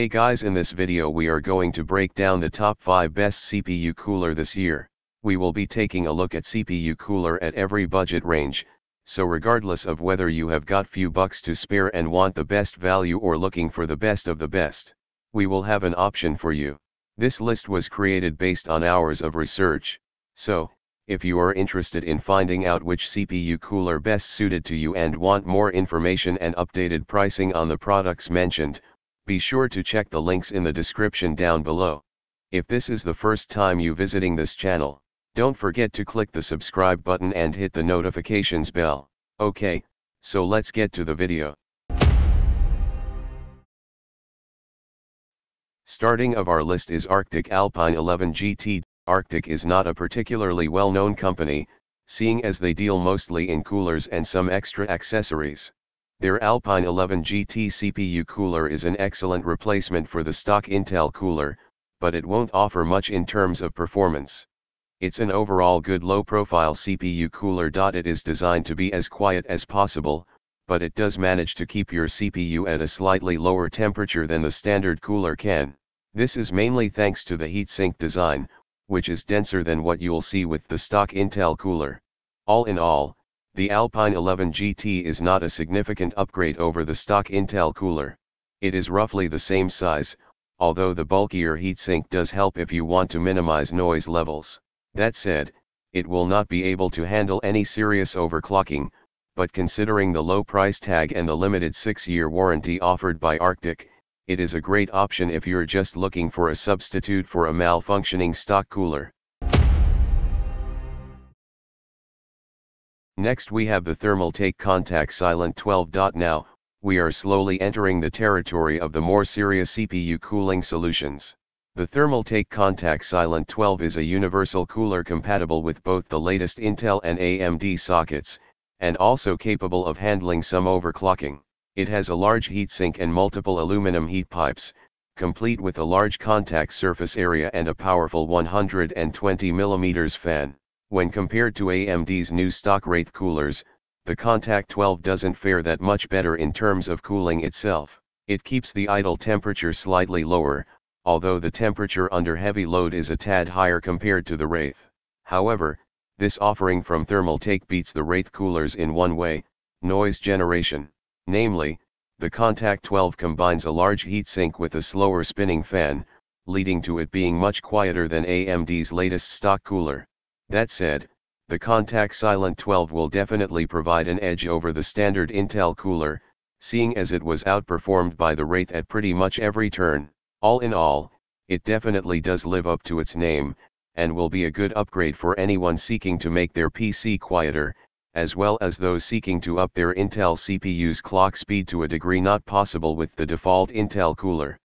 Hey guys, in this video we are going to break down the top 5 best CPU cooler this year. We will be taking a look at CPU cooler at every budget range, so regardless of whether you have got few bucks to spare and want the best value or looking for the best of the best, we will have an option for you. This list was created based on hours of research, so, if you are interested in finding out which CPU cooler best suited to you and want more information and updated pricing on the products mentioned, be sure to check the links in the description down below. If this is the first time you visiting this channel, don't forget to click the subscribe button and hit the notifications bell. Okay, so let's get to the video. Starting of our list is Arctic Alpine 11 GT. Arctic is not a particularly well-known company, seeing as they deal mostly in coolers and some extra accessories. Their Alpine 11 GT CPU cooler is an excellent replacement for the stock Intel cooler, but it won't offer much in terms of performance. It's an overall good low-profile CPU cooler. It is designed to be as quiet as possible, but it does manage to keep your CPU at a slightly lower temperature than the standard cooler can. This is mainly thanks to the heatsink design, which is denser than what you'll see with the stock Intel cooler. All in all, the Alpine 11 GT is not a significant upgrade over the stock Intel cooler. It is roughly the same size, although the bulkier heatsink does help if you want to minimize noise levels. That said, it will not be able to handle any serious overclocking, but considering the low price tag and the limited 6-year warranty offered by Arctic, it is a great option if you're just looking for a substitute for a malfunctioning stock cooler. Next we have the Thermaltake Contact Silent 12. Now, we are slowly entering the territory of the more serious CPU cooling solutions. The Thermaltake Contact Silent 12 is a universal cooler compatible with both the latest Intel and AMD sockets, and also capable of handling some overclocking. It has a large heatsink and multiple aluminum heat pipes, complete with a large contact surface area and a powerful 120mm fan. When compared to AMD's new stock Wraith coolers, the Contact 12 doesn't fare that much better in terms of cooling itself. It keeps the idle temperature slightly lower, although the temperature under heavy load is a tad higher compared to the Wraith. However, this offering from Thermaltake beats the Wraith coolers in one way: noise generation. Namely, the Contact 12 combines a large heatsink with a slower spinning fan, leading to it being much quieter than AMD's latest stock cooler. That said, the Contact Silent 12 will definitely provide an edge over the standard Intel cooler, seeing as it was outperformed by the Wraith at pretty much every turn. All in all, it definitely does live up to its name, and will be a good upgrade for anyone seeking to make their PC quieter, as well as those seeking to up their Intel CPU's clock speed to a degree not possible with the default Intel cooler.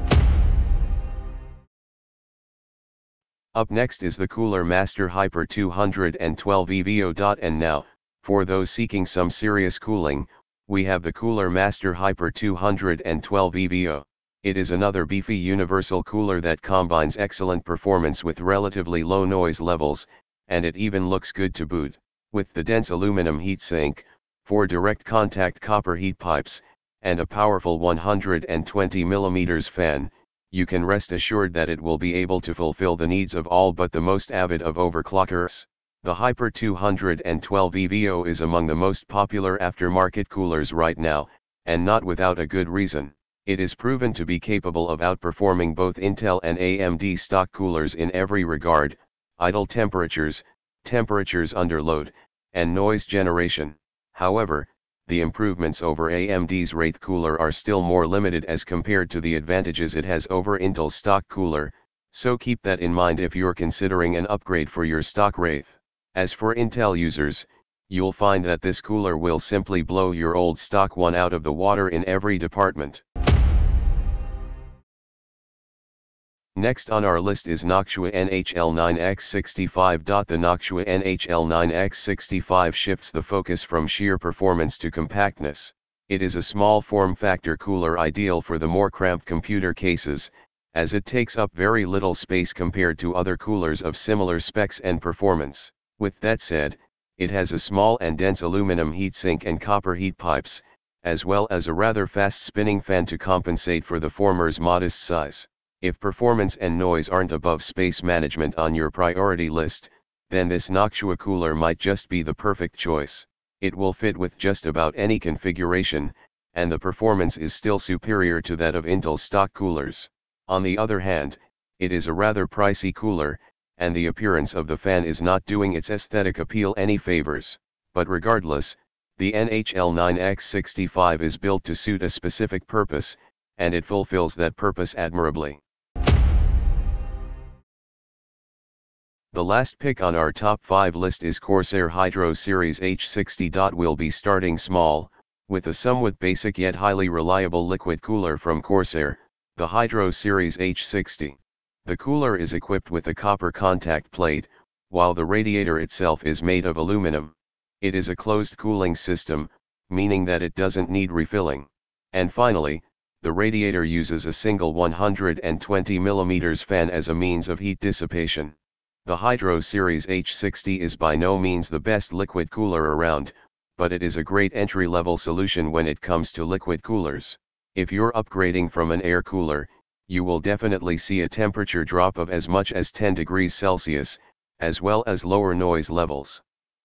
Up next is the Cooler Master Hyper 212 EVO. And now, for those seeking some serious cooling, we have the Cooler Master Hyper 212 EVO. It is another beefy universal cooler that combines excellent performance with relatively low noise levels, and it even looks good to boot. With the dense aluminum heatsink, 4 direct contact copper heat pipes, and a powerful 120mm fan, you can rest assured that it will be able to fulfill the needs of all but the most avid of overclockers. The Hyper 212 EVO is among the most popular aftermarket coolers right now, and not without a good reason. It is proven to be capable of outperforming both Intel and AMD stock coolers in every regard: idle temperatures, temperatures under load, and noise generation. However, the improvements over AMD's Wraith cooler are still more limited as compared to the advantages it has over Intel's stock cooler, so keep that in mind if you're considering an upgrade for your stock Wraith. As for Intel users, you'll find that this cooler will simply blow your old stock one out of the water in every department. Next on our list is Noctua NHL9X65. The Noctua NHL9X65 shifts the focus from sheer performance to compactness. It is a small form factor cooler ideal for the more cramped computer cases, as it takes up very little space compared to other coolers of similar specs and performance. With that said, it has a small and dense aluminum heatsink and copper heat pipes, as well as a rather fast spinning fan to compensate for the former's modest size. If performance and noise aren't above space management on your priority list, then this Noctua cooler might just be the perfect choice. It will fit with just about any configuration, and the performance is still superior to that of Intel's stock coolers. On the other hand, it is a rather pricey cooler, and the appearance of the fan is not doing its aesthetic appeal any favors. But regardless, the NHL 9X65 is built to suit a specific purpose, and it fulfills that purpose admirably. The last pick on our top 5 list is Corsair Hydro Series H60. We'll be starting small, with a somewhat basic yet highly reliable liquid cooler from Corsair, the Hydro Series H60. The cooler is equipped with a copper contact plate, while the radiator itself is made of aluminum. It is a closed cooling system, meaning that it doesn't need refilling. And finally, the radiator uses a single 120 mm fan as a means of heat dissipation. The Hydro Series H60 is by no means the best liquid cooler around, but it is a great entry-level solution when it comes to liquid coolers. If you're upgrading from an air cooler, you will definitely see a temperature drop of as much as 10 degrees Celsius, as well as lower noise levels.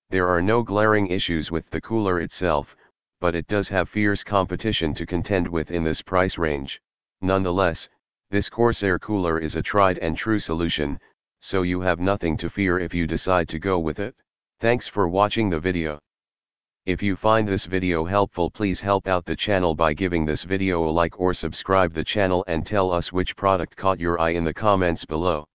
There are no glaring issues with the cooler itself, but it does have fierce competition to contend with in this price range. Nonetheless, this Corsair cooler is a tried and true solution, so you have nothing to fear if you decide to go with it. Thanks for watching the video. If you find this video helpful, please help out the channel by giving this video a like or subscribe the channel and tell us which product caught your eye in the comments below.